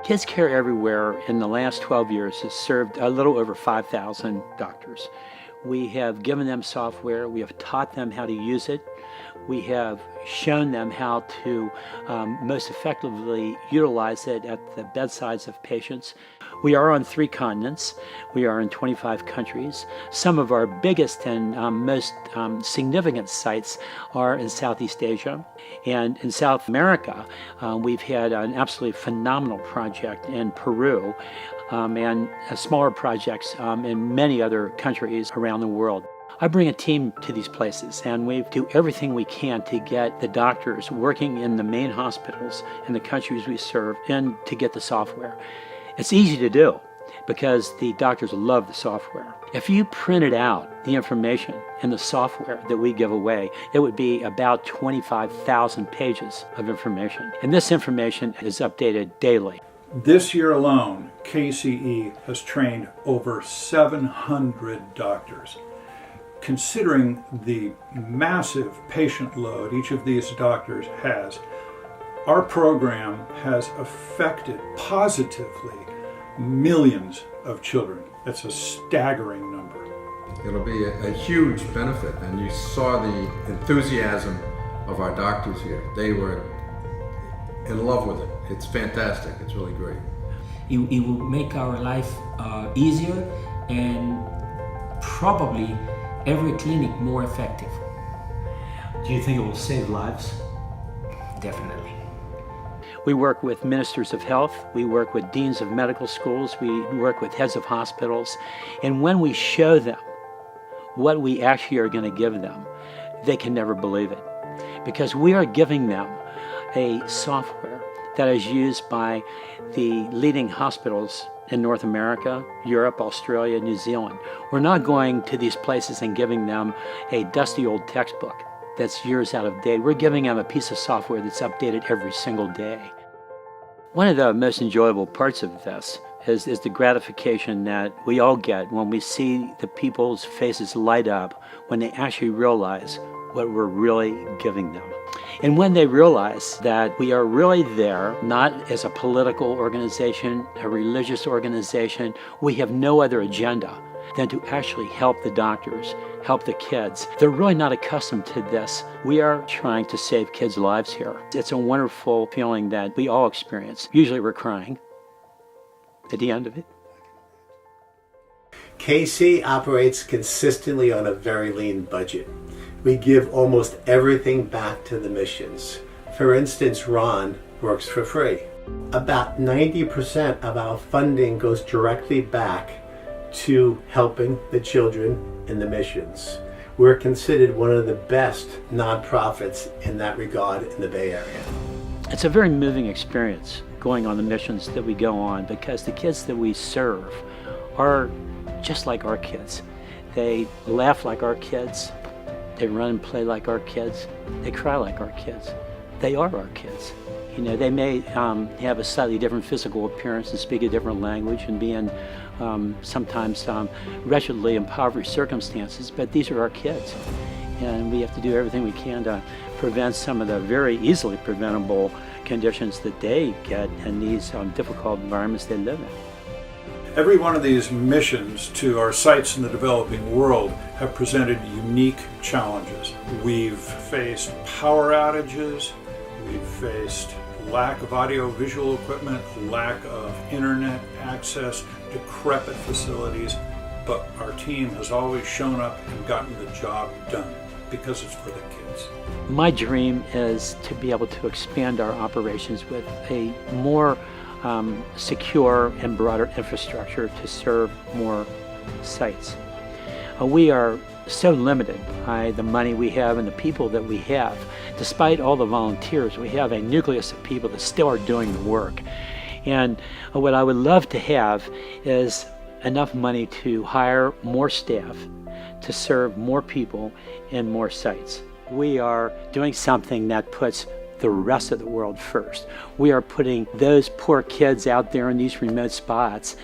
Kids Care Everywhere in the last 12 years has served a little over 5,000 doctors. We have given them software, we have taught them how to use it, we have shown them how to most effectively utilize it at the bedsides of patients. We are on 3 continents. We are in 25 countries. Some of our biggest and most significant sites are in Southeast Asia. And in South America, we've had an absolutely phenomenal project in Peru and smaller projects in many other countries around the world. I bring a team to these places, and we do everything we can to get the doctors working in the main hospitals in the countries we serve in to get the software. It's easy to do because the doctors love the software. If you printed out the information in the software that we give away, it would be about 25,000 pages of information. And this information is updated daily. This year alone, KCE has trained over 700 doctors. Considering the massive patient load each of these doctors has, our program has affected positively millions of children. That's a staggering number. It'll be a huge benefit, and you saw the enthusiasm of our doctors here. They were in love with it. It's fantastic. It's really great. It will make our life easier and probably every clinic more effective. Do you think it will save lives? Definitely. We work with ministers of health, we work with deans of medical schools, we work with heads of hospitals, and when we show them what we actually are going to give them, they can never believe it. Because we are giving them a software that is used by the leading hospitals in North America, Europe, Australia, New Zealand. We're not going to these places and giving them a dusty old textbook that's years out of date. We're giving them a piece of software that's updated every single day. One of the most enjoyable parts of this is the gratification that we all get when we see the people's faces light up when they actually realize what we're really giving them. And when they realize that we are really there, not as a political organization, a religious organization, we have no other agenda than to actually help the doctors, help the kids. They're really not accustomed to this. We are trying to save kids' lives here. It's a wonderful feeling that we all experience. Usually we're crying at the end of it. KC operates consistently on a very lean budget. We give almost everything back to the missions. For instance, Ron works for free. About 90% of our funding goes directly back to helping the children in the missions. We're considered one of the best nonprofits in that regard in the Bay Area. It's a very moving experience going on the missions that we go on because the kids that we serve are just like our kids. They laugh like our kids. They run and play like our kids. They cry like our kids. They are our kids. You know, they may have a slightly different physical appearance and speak a different language and be in sometimes wretchedly impoverished circumstances, but these are our kids. And we have to do everything we can to prevent some of the very easily preventable conditions that they get in these difficult environments they live in. Every one of these missions to our sites in the developing world have presented unique challenges. We've faced power outages, we've faced lack of audio-visual equipment, lack of internet access, decrepit facilities, but our team has always shown up and gotten the job done because it's for the kids. My dream is to be able to expand our operations with a more secure and broader infrastructure to serve more sites. We are so limited by the money we have and the people that we have. Despite all the volunteers, we have a nucleus of people that still are doing the work. And what I would love to have is enough money to hire more staff to serve more people in more sites. We are doing something that puts the rest of the world first. We are putting those poor kids out there in these remote spots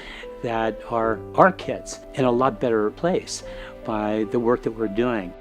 that are our kids in a lot better place by the work that we're doing.